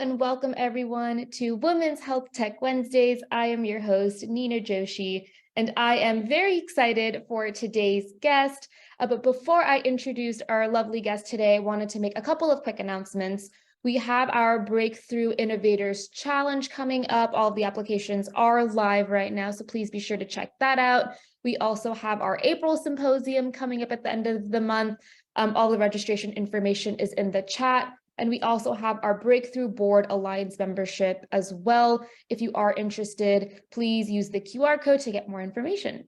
and welcome everyone to Women's Health Tech Wednesdays. I am your host, Nina Joshi, and I am very excited for today's guest. But before I introduce our lovely guest today, I wanted to make a couple of quick announcements. We have our Breakthrough Innovators Challenge coming up. All of the applications are live right now, so please be sure to check that out. We also have our April Symposium coming up at the end of the month. All the registration information is in the chat. And we also have our Breakthrough Board Alliance membership as well. If you are interested, please use the QR code to get more information.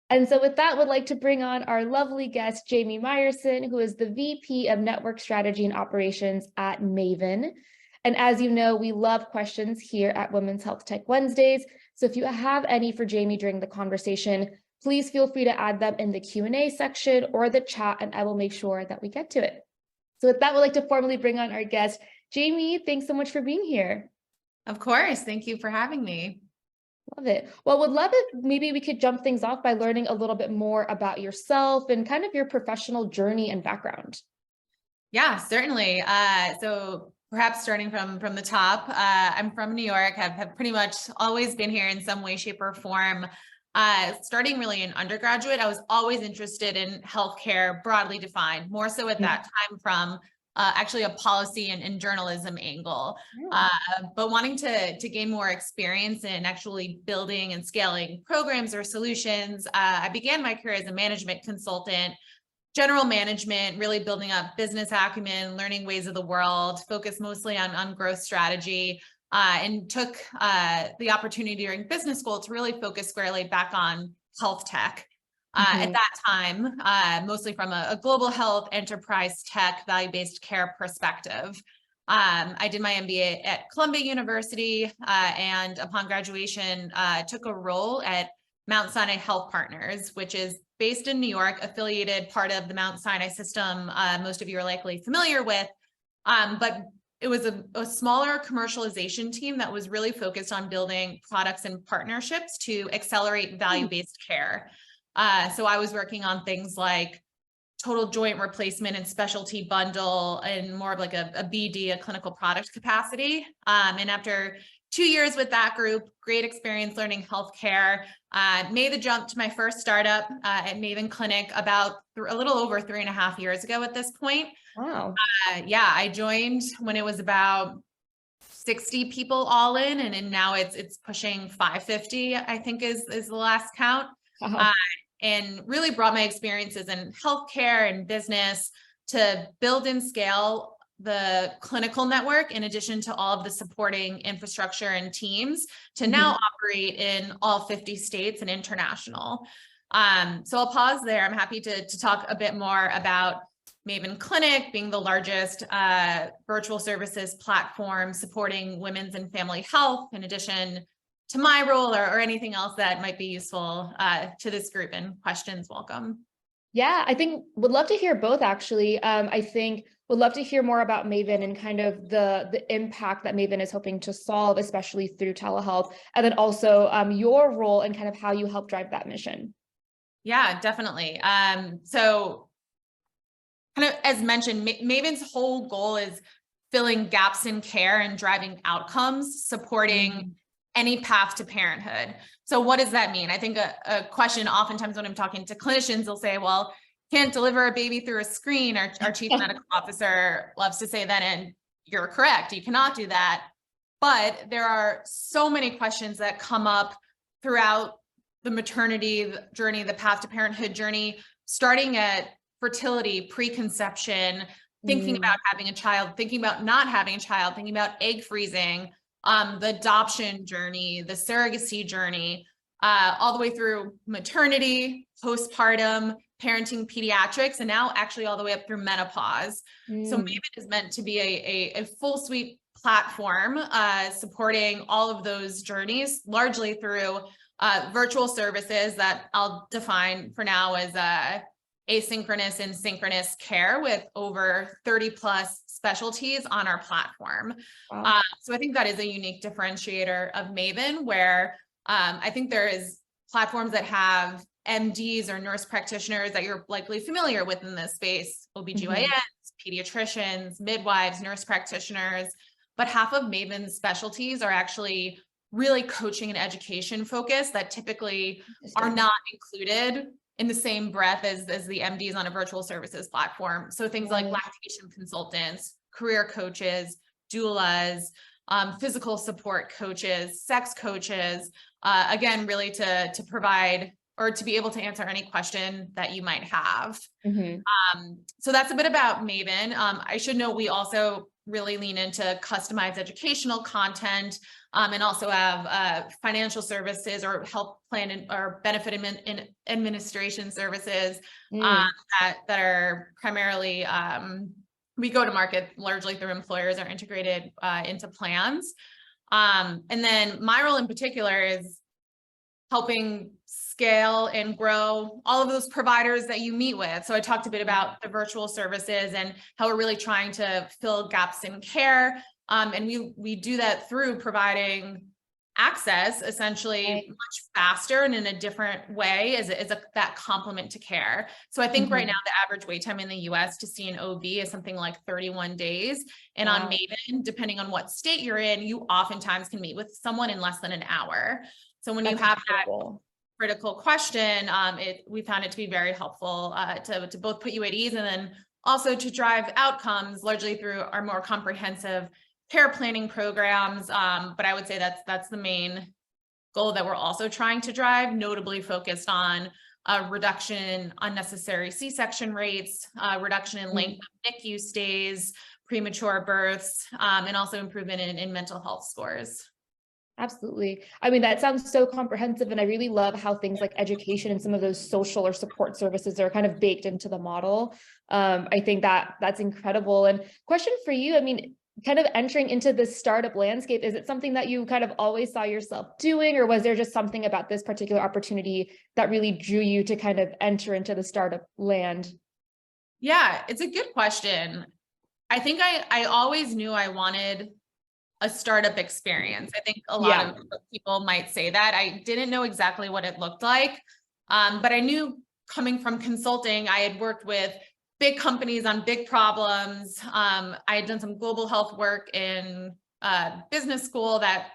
And so with that, I would like to bring on our lovely guest, Jamie Meyerson, who is the VP of Network Strategy and Operations at Maven. And as you know, we love questions here at Women's Health Tech Wednesdays. So if you have any for Jamie during the conversation, please feel free to add them in the Q&A section or the chat, and I will make sure that we get to it. So with that, we'd like to formally bring on our guest. Jamie, thanks so much for being here. Of course. Thank you for having me. Love it. Well, would love if maybe we could jump things off by learning a little bit more about yourself and kind of your professional journey and background. Yeah, certainly. So perhaps starting from the top, I'm from New York, have pretty much always been here in some way, shape, or form. Starting really in undergraduate, I was always interested in healthcare broadly defined, more so at that time from actually a policy and journalism angle, but wanting to gain more experience in actually building and scaling programs or solutions. I began my career as a management consultant, general management, really building up business acumen, learning ways of the world, focused mostly on growth strategy. And took the opportunity during business school to really focus squarely back on health tech. At that time, mostly from a global health enterprise tech value-based care perspective. I did my MBA at Columbia University, and upon graduation, took a role at Mount Sinai Health Partners, which is based in New York, affiliated part of the Mount Sinai system. Most of you are likely familiar with, but it was a smaller commercialization team that was really focused on building products and partnerships to accelerate value-based care. So I was working on things like total joint replacement and specialty bundle and more of like a BD, a clinical product capacity. And after 2 years with that group, great experience learning healthcare, made the jump to my first startup at Maven Clinic about a little over 3.5 years ago at this point. Wow. Yeah, I joined when it was about 60 people all in, and now it's pushing 550, I think is the last count. And really brought my experiences in healthcare and business to build and scale the clinical network, in addition to all of the supporting infrastructure and teams to now operate in all 50 states and international. So I'll pause there. I'm happy to talk a bit more about Maven Clinic being the largest virtual services platform supporting women's and family health, in addition to my role or anything else that might be useful to this group, and questions welcome. Yeah, I think would love to hear both actually. I think would love to hear more about Maven and kind of the impact that Maven is hoping to solve, especially through telehealth, and then also your role and kind of how you help drive that mission. Yeah, definitely. So kind of as mentioned, Maven's whole goal is filling gaps in care and driving outcomes, supporting any path to parenthood. So what does that mean? I think a question oftentimes when I'm talking to clinicians, they'll say, well, can't deliver a baby through a screen. Our chief medical officer loves to say that, and you're correct, you cannot do that. But there are so many questions that come up throughout the maternity journey, the path to parenthood journey, starting at fertility, preconception, thinking about having a child, thinking about not having a child, thinking about egg freezing, the adoption journey, the surrogacy journey, all the way through maternity, postpartum, parenting, pediatrics, and now actually all the way up through menopause. So Maven is meant to be a full suite platform supporting all of those journeys, largely through virtual services that I'll define for now as asynchronous and synchronous care with over 30 plus specialties on our platform. Wow. So I think that is a unique differentiator of Maven, where I think there is platforms that have MDs or nurse practitioners that you're likely familiar with in this space, OBGYNs, pediatricians, midwives, nurse practitioners. but half of Maven's specialties are actually really coaching and education focused that typically are not included in the same breath as the MDs on a virtual services platform. So things like lactation consultants, career coaches, doulas, physical support coaches, sex coaches, again, really to provide or to be able to answer any question that you might have. So that's a bit about Maven. I should note we also really lean into customized educational content, and also have financial services or health plan or benefit administration services that are primarily, we go to market largely through employers or integrated into plans. And then my role in particular is helping scale and grow all of those providers that you meet with. So I talked a bit about the virtual services and how we're really trying to fill gaps in care. And we do that through providing access essentially much faster and in a different way as that complement to care. So I think right now the average wait time in the US to see an OB is something like 31 days. And on Maven, depending on what state you're in, you oftentimes can meet with someone in less than an hour. So when you have that critical question, we found it to be very helpful to both put you at ease and then also to drive outcomes largely through our more comprehensive care planning programs. But I would say that's the main goal that we're also trying to drive, notably focused on reduction in unnecessary C-section rates, reduction in length of NICU stays, premature births, and also improvement in mental health scores. Absolutely. I mean, that sounds so comprehensive. And I really love how things like education and some of those social or support services are kind of baked into the model. I think that's incredible. And question for you, I mean, kind of entering into this startup landscape, is it something that you kind of always saw yourself doing, or was there just something about this particular opportunity that really drew you to kind of enter into the startup land? Yeah, it's a good question. I think I always knew I wanted a startup experience. I think a lot of people might say that. I didn't know exactly what it looked like, but I knew coming from consulting, I had worked with big companies on big problems. I had done some global health work in business school that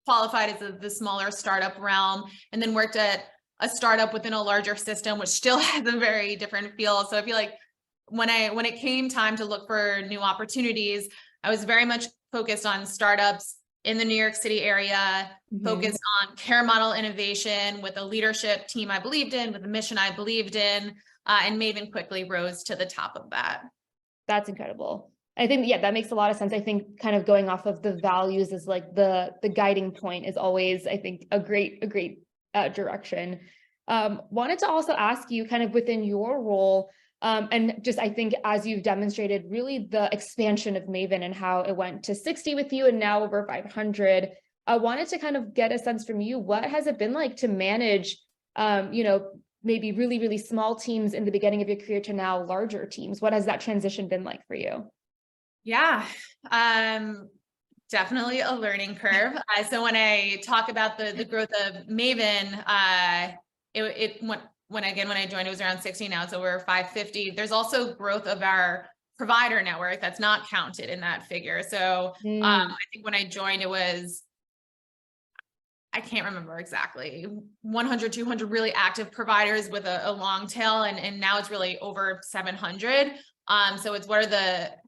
qualified as the smaller startup realm, and then worked at a startup within a larger system, which still has a very different feel. So I feel like when it came time to look for new opportunities, I was very much focused on startups in the New York City area, focused on care model innovation with a leadership team I believed in, with a mission I believed in, and Maven quickly rose to the top of that. That's incredible. I think, that makes a lot of sense. I think kind of going off of the values is like the guiding point is always, I think, a great direction. Wanted to also ask you kind of within your role, and just, I think as you've demonstrated really the expansion of Maven and how it went to 60 with you and now over 500, I wanted to kind of get a sense from you, what has it been like to manage, maybe really, really small teams in the beginning of your career to now larger teams? What has that transition been like for you? Yeah, definitely a learning curve. So when I talk about the growth of Maven, when I joined, it was around 60 now, so we're 550. There's also growth of our provider network that's not counted in that figure. So I think when I joined, it was, I can't remember exactly, 100, 200 really active providers with a long tail, and now it's really over 700. So it's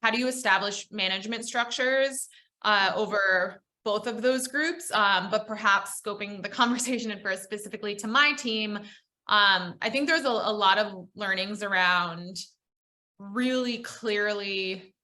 how do you establish management structures over both of those groups, but perhaps scoping the conversation and first specifically to my team. I think there's a lot of learnings around really clearly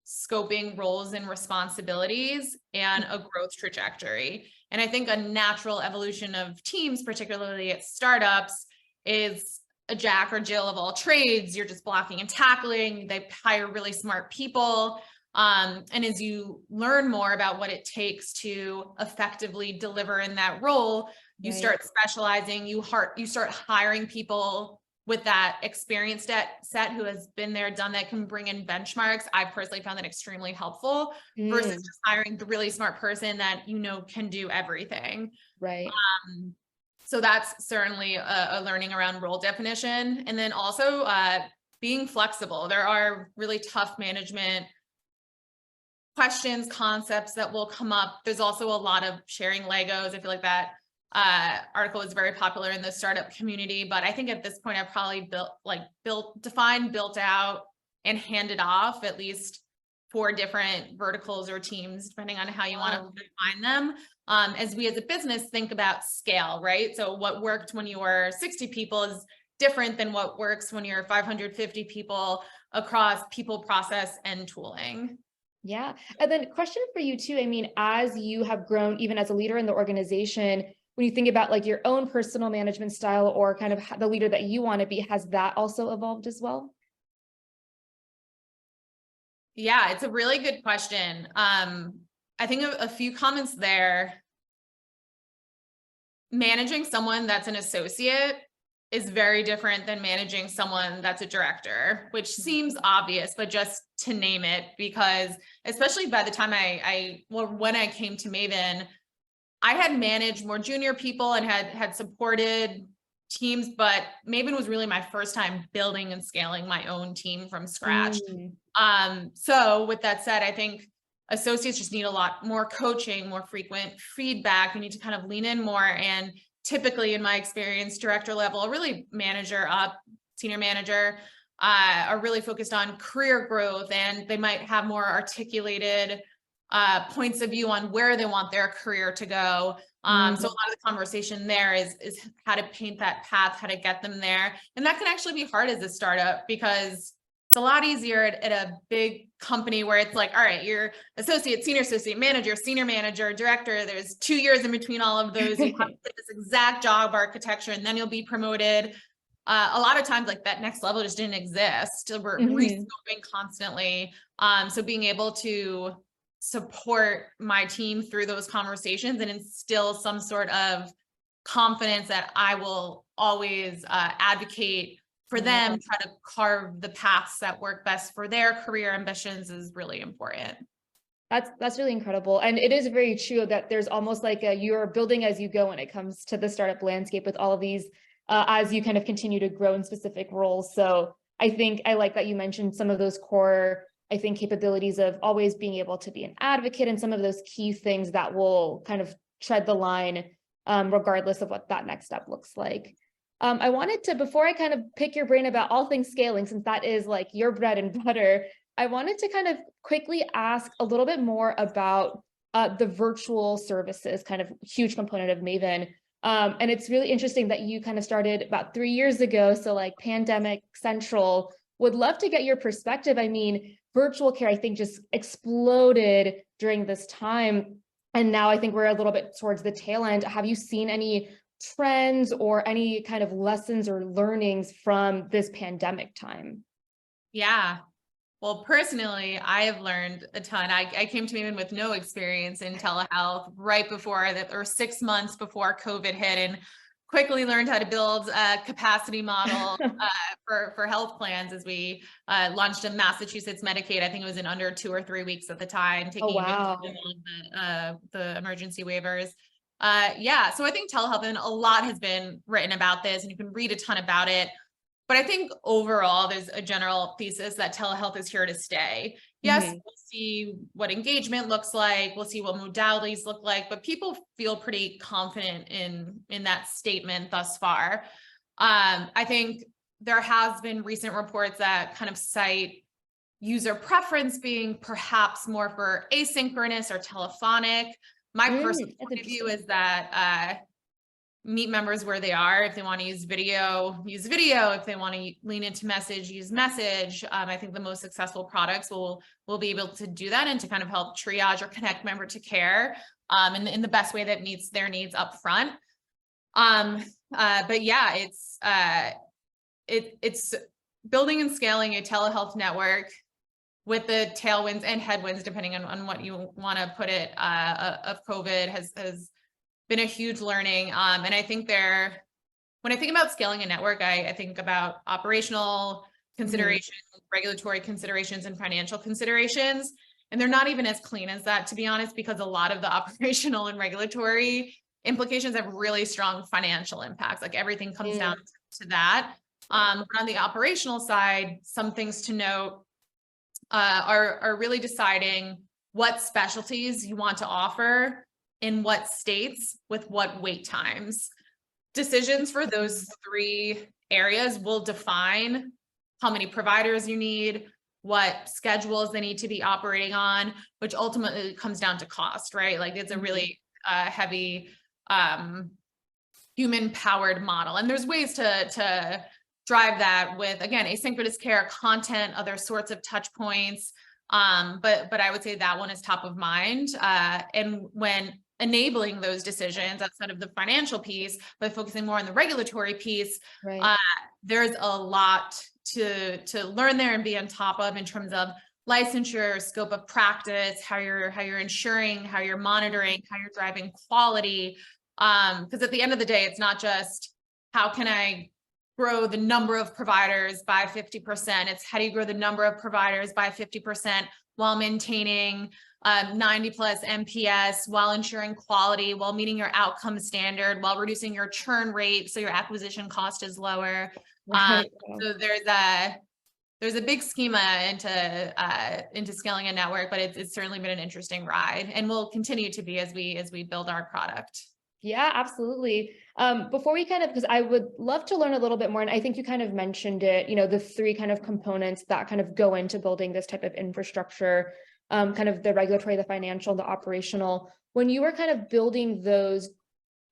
scoping roles and responsibilities and a growth trajectory. And I think a natural evolution of teams, particularly at startups, is a Jack or Jill of all trades. You're just blocking and tackling. They hire really smart people. And as you learn more about what it takes to effectively deliver in that role, you start specializing, you start hiring people with that experience set who has been there, done that, can bring in benchmarks. I've personally found that extremely helpful versus just hiring the really smart person that can do everything. Right. So that's certainly a learning around role definition. And then also being flexible. There are really tough management questions, concepts that will come up. There's also a lot of sharing Legos. I feel like that article is very popular in the startup community, but I think at this point I've probably defined, built out, and handed off at least 4 different verticals or teams, depending on how you want to define them. As we as a business think about scale, right? So what worked when you were 60 people is different than what works when you're 550 people across people, process, and tooling. Yeah. And then question for you too. I mean, as you have grown, even as a leader in the organization, when you think about like your own personal management style or kind of the leader that you want to be, has that also evolved as well? Yeah, it's a really good question. I think a few comments there. Managing someone that's an associate is very different than managing someone that's a director, which seems obvious, but just to name it, because especially by the time when I came to Maven, I had managed more junior people and had supported teams, but Maven was really my first time building and scaling my own team from scratch. So with that said, I think associates just need a lot more coaching, more frequent feedback. You need to kind of lean in more. And typically in my experience, director level, really manager up, senior manager, are really focused on career growth, and they might have more articulated points of view on where they want their career to go. So a lot of the conversation there is how to paint that path, how to get them there. And that can actually be hard as a startup, because it's a lot easier at a big company where it's like, all right, you're associate, senior associate, manager, senior manager, director. There's 2 years in between all of those. You have this exact job architecture, and then you'll be promoted. A lot of times like that next level just didn't exist. We're rescoping constantly. So being able to support my team through those conversations and instill some sort of confidence that I will always advocate for them, try to carve the paths that work best for their career ambitions is really important. That's really incredible. And it is very true that there's almost like you're building as you go when it comes to the startup landscape with all of these as you kind of continue to grow in specific roles. So I think I like that you mentioned some of those core, I think, capabilities of always being able to be an advocate and some of those key things that will kind of tread the line regardless of what that next step looks like. I wanted to, before I kind of pick your brain about all things scaling, since that is like your bread and butter, I wanted to kind of quickly ask a little bit more about the virtual services, kind of huge component of Maven. And it's really interesting that you kind of started about 3 years ago. So like pandemic central, would love to get your perspective. I mean, virtual care, I think, just exploded during this time. And now I think we're a little bit towards the tail end. Have you seen any trends or any kind of lessons or learnings from this pandemic time? Yeah. Well, personally, I have learned a ton. I came to Maven with no experience in telehealth right before that, or 6 months before COVID hit, and quickly learned how to build a capacity model for health plans as we launched a Massachusetts Medicaid. I think it was in under 2 or 3 weeks at the time, taking advantage of the emergency waivers. Yeah, so I think telehealth, and a lot has been written about this, and you can read a ton about it. But I think overall, there's a general thesis that telehealth is here to stay. Yes, we'll see what engagement looks like. We'll see what modalities look like, but people feel pretty confident in that statement thus far. I think there has been recent reports that kind of cite user preference being perhaps more for asynchronous or telephonic. My personal point of view is that meet members where they are. If they want to use video, use video. If they want to lean into message, use message. I think the most successful products will be able to do that and to kind of help triage or connect member to care in the best way that meets their needs up front. But yeah, it's building and scaling a telehealth network with the tailwinds and headwinds, depending on what you want to put it, of COVID has been a huge learning. And I think when I think about scaling a network, I think about operational considerations, regulatory considerations, and financial considerations. And they're not even as clean as that, to be honest, because a lot of the operational and regulatory implications have really strong financial impacts. Like everything comes down to that. But on the operational side, some things to note are really deciding what specialties you want to offer in what states with what wait times. Decisions for those 3 areas will define how many providers you need, what schedules they need to be operating on, which ultimately comes down to cost, right? Like it's a really heavy human powered model. And there's ways to drive that with, again, asynchronous care, content, other sorts of touch points. But I would say that one is top of mind. And when enabling those decisions outside of the financial piece, but focusing more on the regulatory piece, Right. there's a lot to learn there and be on top of in terms of licensure, scope of practice, how you're ensuring, how you're monitoring, how you're driving quality. Because at the end of the day, it's not just how can I grow the number of providers by 50%. It's how do you grow the number of providers by 50% while maintaining 90 plus NPS, while ensuring quality, while meeting your outcome standard, while reducing your churn rate so your acquisition cost is lower. Right. So there's a big schema into scaling a network, but it's certainly been an interesting ride, and will continue to be as we build our product. Yeah, absolutely. Before we because I would love to learn a little bit more, and I think you kind of mentioned it, the 3 kind of components that kind of go into building this type of infrastructure, kind of the regulatory, the financial, the operational. When you were kind of building those,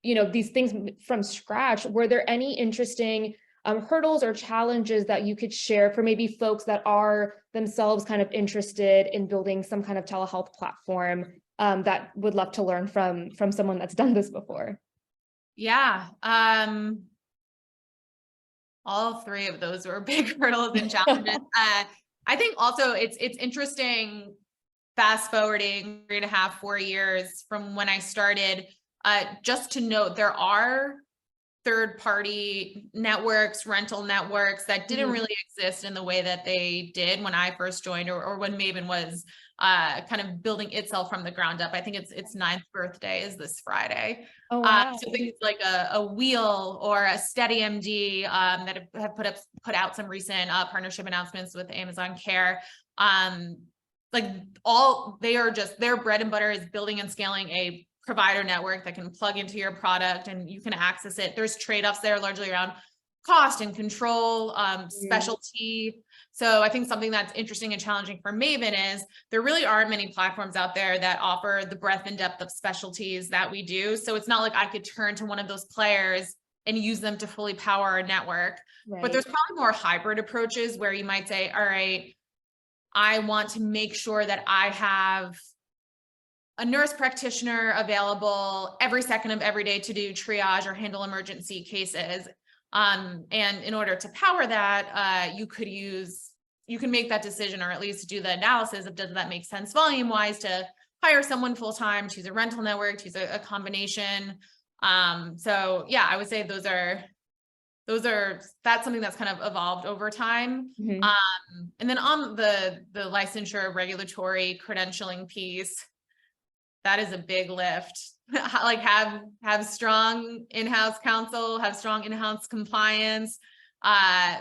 these things from scratch, were there any interesting hurdles or challenges that you could share for maybe folks that are themselves kind of interested in building some kind of telehealth platform that would love to learn from someone that's done this before? Yeah. All 3 of those were big hurdles and challenges. I think also it's interesting, fast forwarding 3.5, 4 years from when I started, just to note there are third-party networks, rental networks that didn't really exist in the way that they did when I first joined, or when Maven was kind of building itself from the ground up. I think its 9th birthday is this Friday. Oh, wow. So things like a Wheel or a SteadyMD that have put out some recent partnership announcements with Amazon Care. Like their bread and butter is building and scaling a provider network that can plug into your product and you can access it. There's trade-offs there largely around cost and control, specialty. So I think something that's interesting and challenging for Maven is there really aren't many platforms out there that offer the breadth and depth of specialties that we do. So it's not like I could turn to one of those players and use them to fully power our network. Right. But there's probably more hybrid approaches where you might say, all right, I want to make sure that I have a nurse practitioner available every second of every day to do triage or handle emergency cases. And in order to power that, you can make that decision, or at least do the analysis of, does that make sense volume wise to hire someone full-time, choose a rental network, choose a combination. So yeah, I would say that's something that's kind of evolved over time. And then on the licensure, regulatory, credentialing piece, that is a big lift. Like have strong in-house counsel, have strong in-house compliance,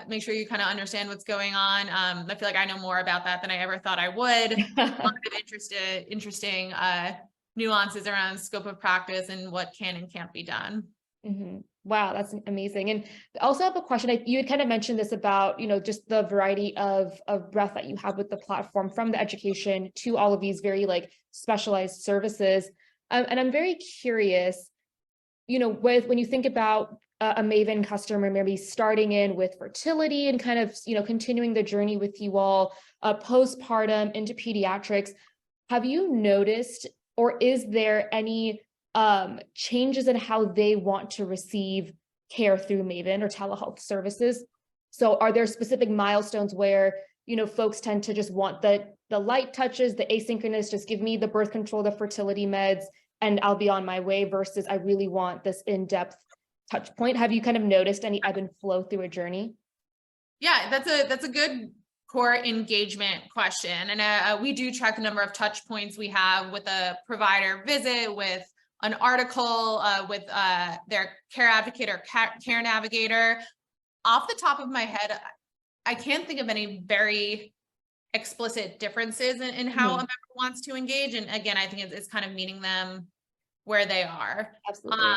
make sure you kind of understand what's going on. I feel like I know more about that than I ever thought I would. A lot of interesting nuances around scope of practice and what can and can't be done. Wow, that's amazing. And I also have a question. You had kind of mentioned this about, just the variety of breadth that you have with the platform, from the education to all of these very specialized services. And I'm very curious, when you think about a Maven customer, maybe starting in with fertility and kind of, continuing the journey with you all, postpartum into pediatrics, have you noticed, or is there any changes in how they want to receive care through Maven or telehealth services? So are there specific milestones where, folks tend to just want the light touches, the asynchronous, just give me the birth control, the fertility meds, and I'll be on my way, versus I really want this in-depth touch point? Have you kind of noticed any ebb and flow through a journey? Yeah, that's a good core engagement question. And we do track the number of touch points we have with a provider visit, with an article, with their care advocate or care navigator. Off the top of my head, I can't think of any very explicit differences in how a Mhm. member wants to engage. And again, I think it's kind of meeting them where they are. Absolutely.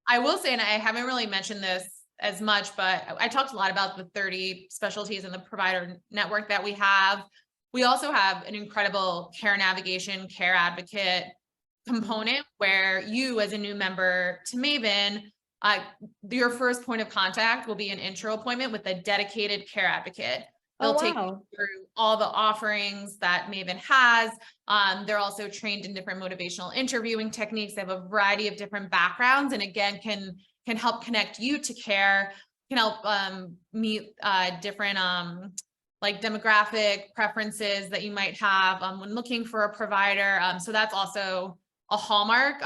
I will say, and I haven't really mentioned this as much, but I talked a lot about the 30 specialties in the provider network that we have. We also have an incredible care navigation, care advocate component where you, as a new member to Maven, your first point of contact will be an intro appointment with a dedicated care advocate. Oh, They'll take you wow. through all the offerings that Maven has. They're also trained in different motivational interviewing techniques. They have a variety of different backgrounds, and again, can help connect you to care, can help meet different like demographic preferences that you might have when looking for a provider. So that's also a hallmark.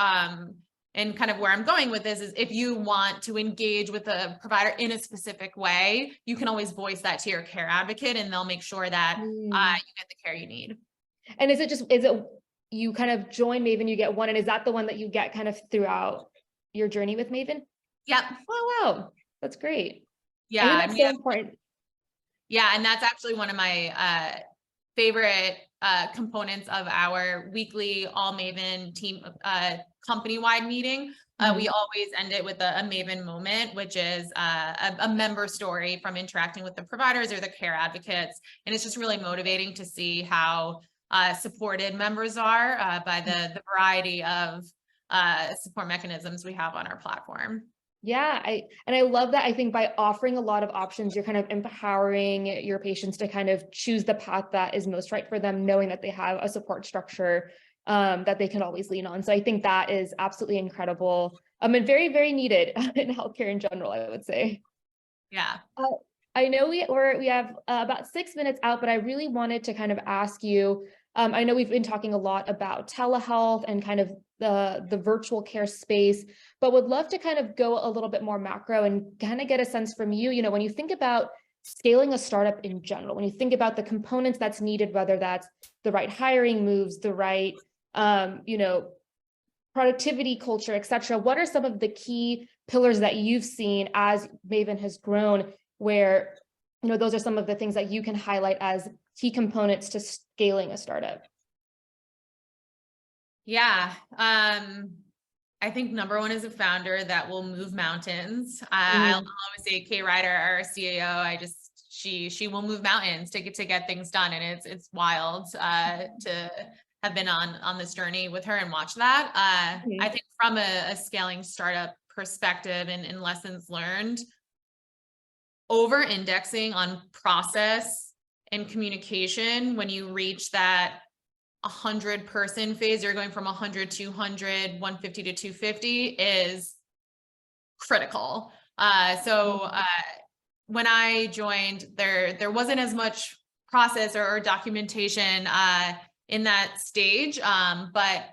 And kind of where I'm going with this is if you want to engage with a provider in a specific way, you can always voice that to your care advocate and they'll make sure that Mm. you get the care you need. And is it you kind of join Maven, you get one, and is that the one that you get kind of throughout your journey with Maven? Yep. Oh, wow. That's great. I Yeah. think I that's mean, so important. yeah. And that's actually one of my favorite components of our weekly all Maven team company-wide meeting. We always end it with a Maven moment, which is a member story from interacting with the providers or the care advocates. And it's just really motivating to see how supported members are by the variety of support mechanisms we have on our platform. Yeah, I love that. I think by offering a lot of options, you're kind of empowering your patients to kind of choose the path that is most right for them, knowing that they have a support structure that they can always lean on. So I think that is absolutely incredible, and very, very needed in healthcare in general, I would say. Yeah. I know we have about 6 minutes out, but I really wanted to kind of ask you. I know we've been talking a lot about telehealth and kind of the virtual care space, but would love to kind of go a little bit more macro and kind of get a sense from you. You know, when you think about scaling a startup in general, when you think about the components that's needed, whether that's the right hiring moves, the right, you know, productivity culture, et cetera, what are some of the key pillars that you've seen as Maven has grown, where, you know, those are some of the things that you can highlight as key components to scaling a startup? Yeah. I think number one is a founder that will move mountains. I'll Mm, always say Kay Ryder, our CEO, she will move mountains to get things done. And it's wild to have been on this journey with her and watch that. I mhm, think from a scaling startup perspective and lessons learned, over indexing on process and communication when you reach that 100-person phase, you're going from 100 to 100, 150 to 250 is critical. When I joined, there wasn't as much process or documentation in that stage, but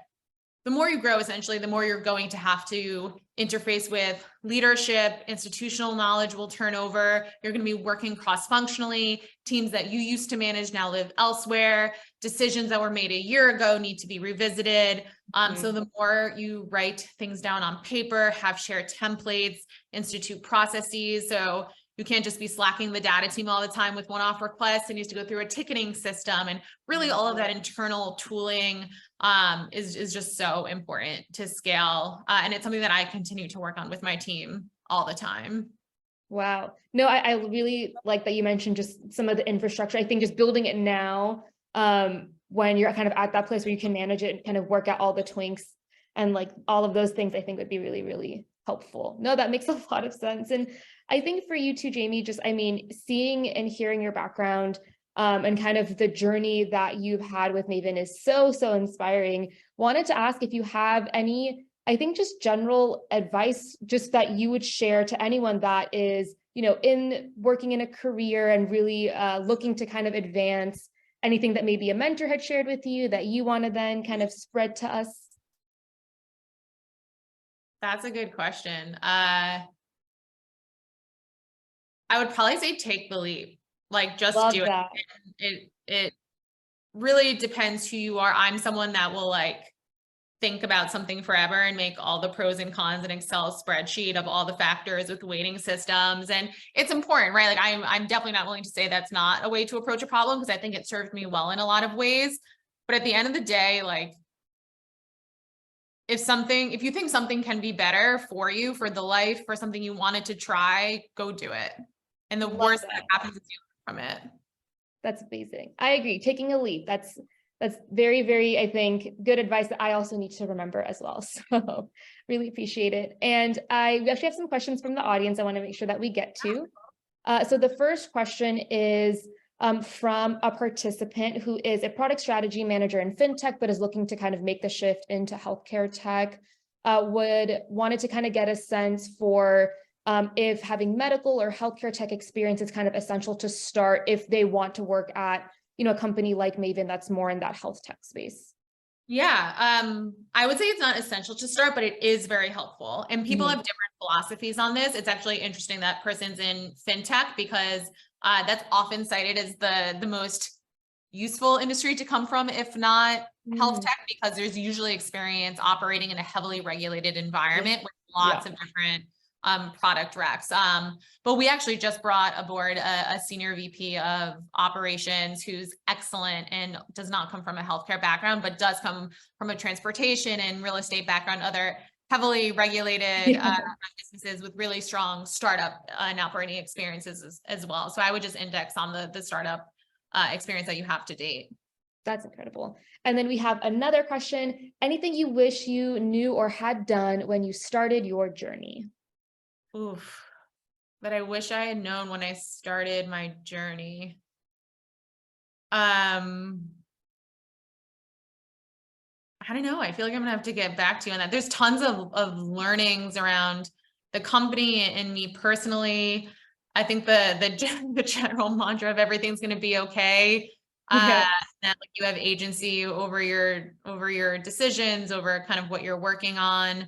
the more you grow, essentially, the more you're going to have to interface with leadership, institutional knowledge will turn over. You're going to be working cross-functionally. Teams that you used to manage now live elsewhere. Decisions that were made a year ago need to be revisited. So the more you write things down on paper, have shared templates, institute processes. So you can't just be slacking the data team all the time with one-off requests. It needs to go through a ticketing system, and really all of that internal tooling is just so important to scale. And it's something that I continue to work on with my team all the time. Wow. No, I really like that you mentioned just some of the infrastructure. I think just building it now, when you're kind of at that place where you can manage it and kind of work out all the twinks and like all of those things, I think would be really, really helpful. No, that makes a lot of sense. And I think for you too, Jamie, just, I mean, seeing and hearing your background, and kind of the journey that you've had with Maven is so, so inspiring. Wanted to ask if you have any, I think, just general advice just that you would share to anyone that is, you know, in working in a career and really looking to kind of advance, anything that maybe a mentor had shared with you that you want to then kind of spread to us. That's a good question. I would probably say take the leap, like just do Love it. that. It really depends who you are. I'm someone that will like think about something forever and make all the pros and cons an Excel spreadsheet of all the factors with weighting systems. And it's important, right? Like I'm definitely not willing to say that's not a way to approach a problem, because I think it served me well in a lot of ways. But at the end of the day, like, if you think something can be better for you, for the life, for something you wanted to try, go do it. And the worst that happens is you learn from it. That's amazing. I agree. Taking a leap. That's very, very, I think, good advice that I also need to remember as well. So really appreciate it. And we actually have some questions from the audience I want to make sure that we get to. So the first question is from a participant who is a product strategy manager in fintech, but is looking to kind of make the shift into healthcare tech, wanted to kind of get a sense for if having medical or healthcare tech experience is kind of essential to start if they want to work at, a company like Maven that's more in that health tech space. Yeah, I would say it's not essential to start, but it is very helpful. And people have different philosophies on this. It's actually interesting that person's in fintech, because that's often cited as the most useful industry to come from, if not health tech, because there's usually experience operating in a heavily regulated environment with lots of different product recs. But we actually just brought aboard a senior VP of operations who's excellent and does not come from a healthcare background, but does come from a transportation and real estate background, other heavily regulated businesses with really strong startup and operating experiences as well. So I would just index on the startup experience that you have to date. That's incredible. And then we have another question. Anything you wish you knew or had done when you started your journey? Oof, that I wish I had known when I started my journey. I don't know. I feel like I'm gonna have to get back to you on that. There's tons of learnings around the company and me personally. I think the general mantra of everything's gonna be okay. That like you have agency over your decisions, over kind of what you're working on.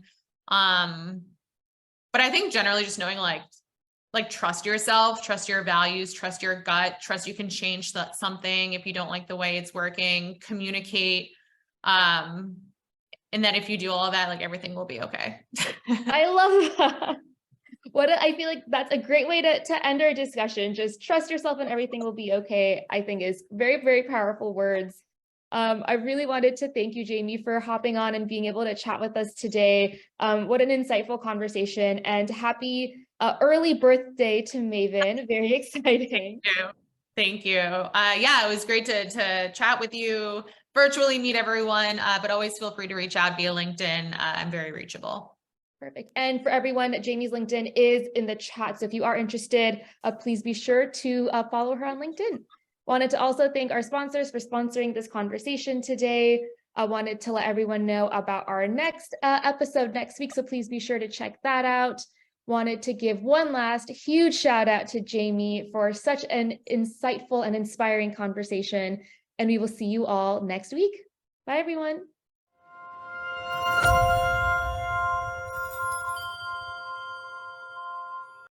But I think generally just knowing like trust yourself, trust your values, trust your gut, trust you can change something if you don't like the way it's working, communicate. And that if you do all of that, like everything will be okay. I love that. I feel like that's a great way to end our discussion. Just trust yourself and everything will be okay, I think is very, very powerful words. I really wanted to thank you, Jamie, for hopping on and being able to chat with us today. What an insightful conversation, and happy early birthday to Maven. Very exciting. Thank you. Yeah, it was great to chat with you, virtually meet everyone, but always feel free to reach out via LinkedIn. I'm very reachable. Perfect. And for everyone, Jamie's LinkedIn is in the chat. So if you are interested, please be sure to follow her on LinkedIn. Wanted to also thank our sponsors for sponsoring this conversation today. I wanted to let everyone know about our next episode next week, so please be sure to check that out. Wanted to give one last huge shout out to Jamie for such an insightful and inspiring conversation, and we will see you all next week. Bye, everyone.